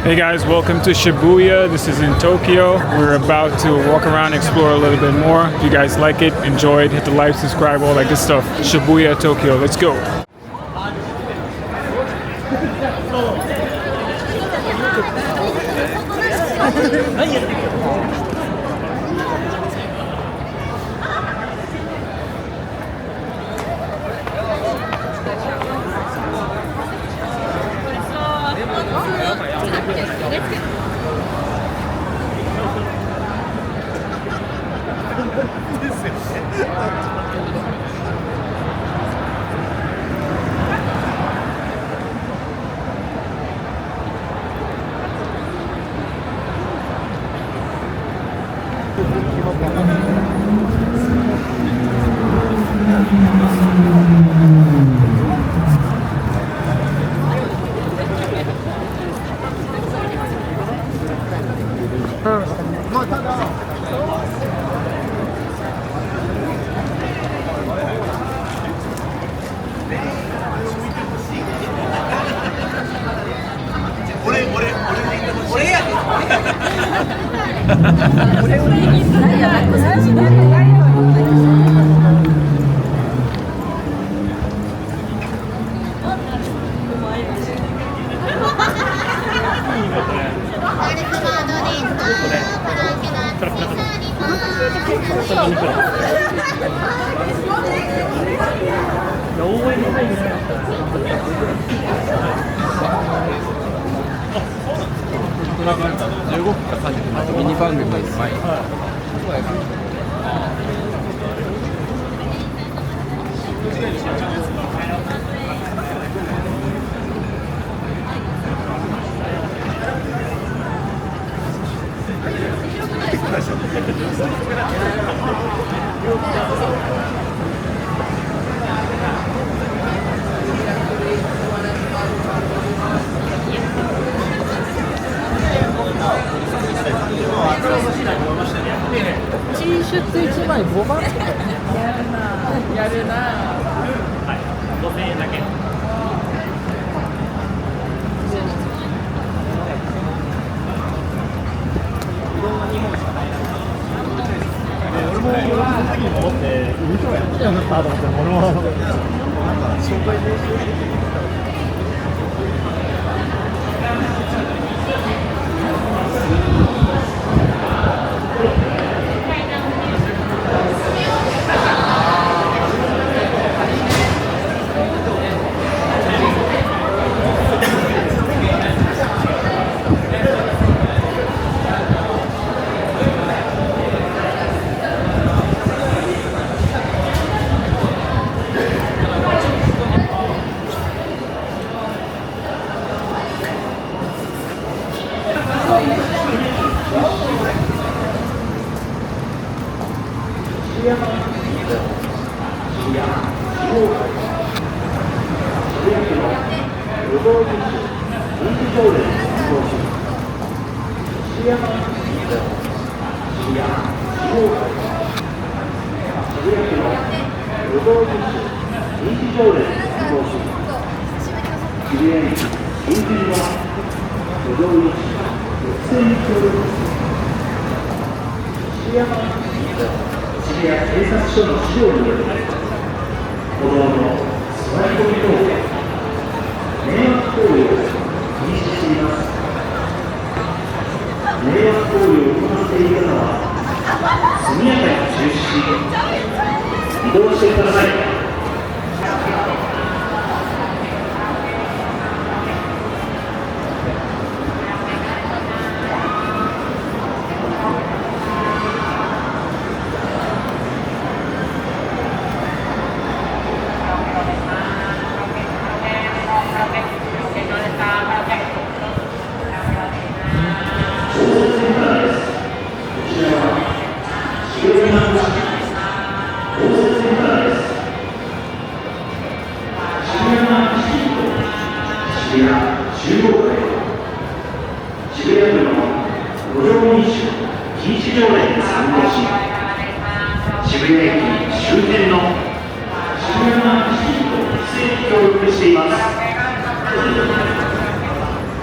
Hey guys, welcome to Shibuya. This is in Tokyo. We're about to walk around, explore a little bit more. If you guys like it, enjoy it, hit the like, subscribe, all that good stuff. Shibuya, Tokyo. Let's go.ミニ番組前に。T シャツ1枚5万とかやるな5000円だけ俺もその時に戻って海とかやってなかったと思って俺も紹介で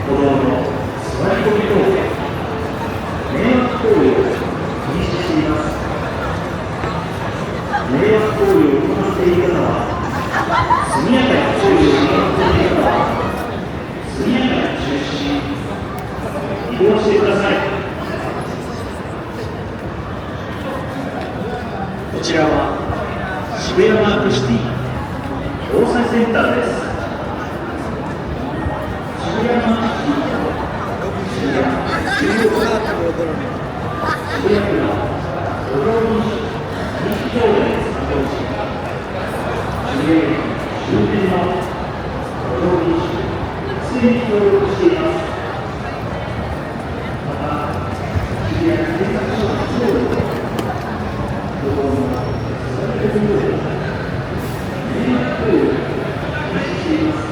歩道の素晴ら移動してください。こちらは渋谷マークシティ防災センターです。渋谷マークシティ渋谷区のおろみ日常園作業地渋谷駅終点のおろみ市出演に協力しています。また渋谷警察署の長で歩道の座れるようで迷惑行為を禁止しています。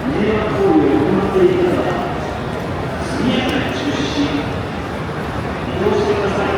迷惑行為を行っている方は速やかに中止し移動してください。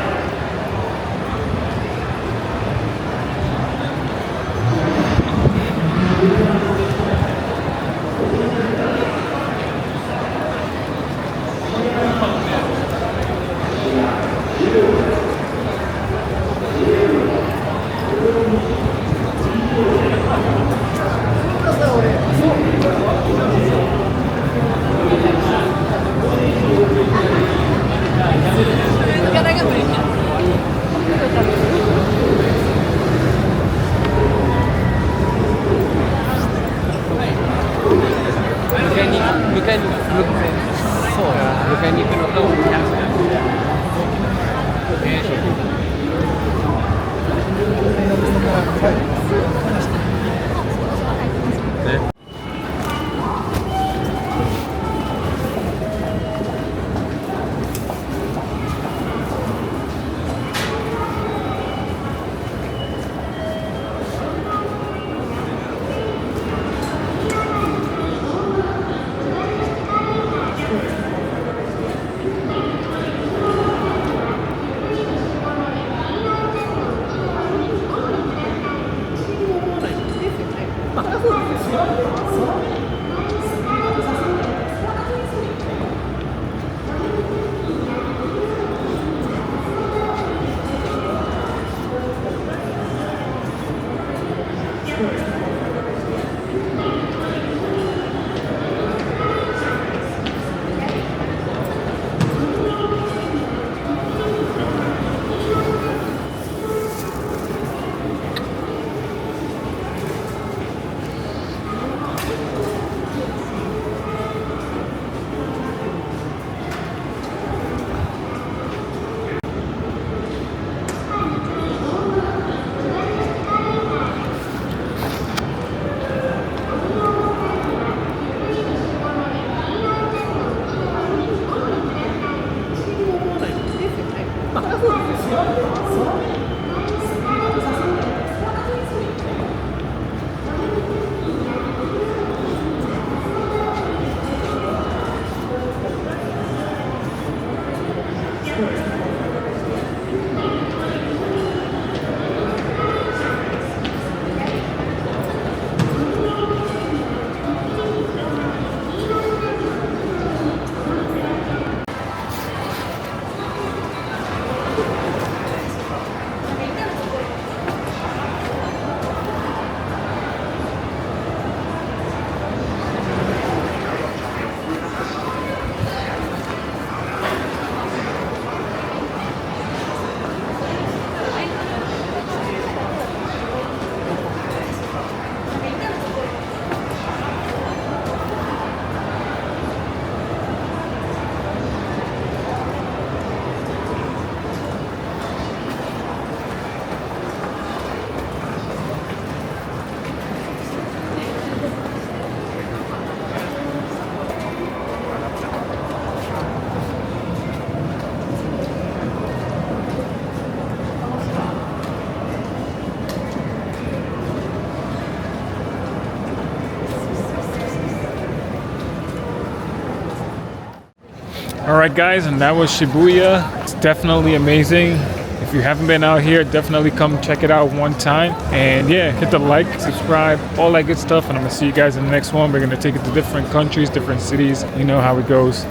Alright guys, and that was Shibuya. It's definitely amazing. If you haven't been out here, definitely come check it out one time. And yeah, hit the like, subscribe, all that good stuff. And I'm gonna see you guys in the next one. We're gonna take it to different countries, different cities. You know how it goes.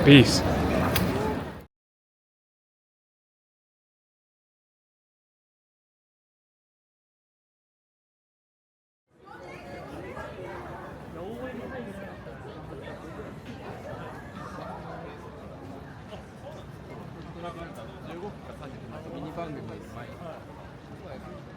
Peace. イズ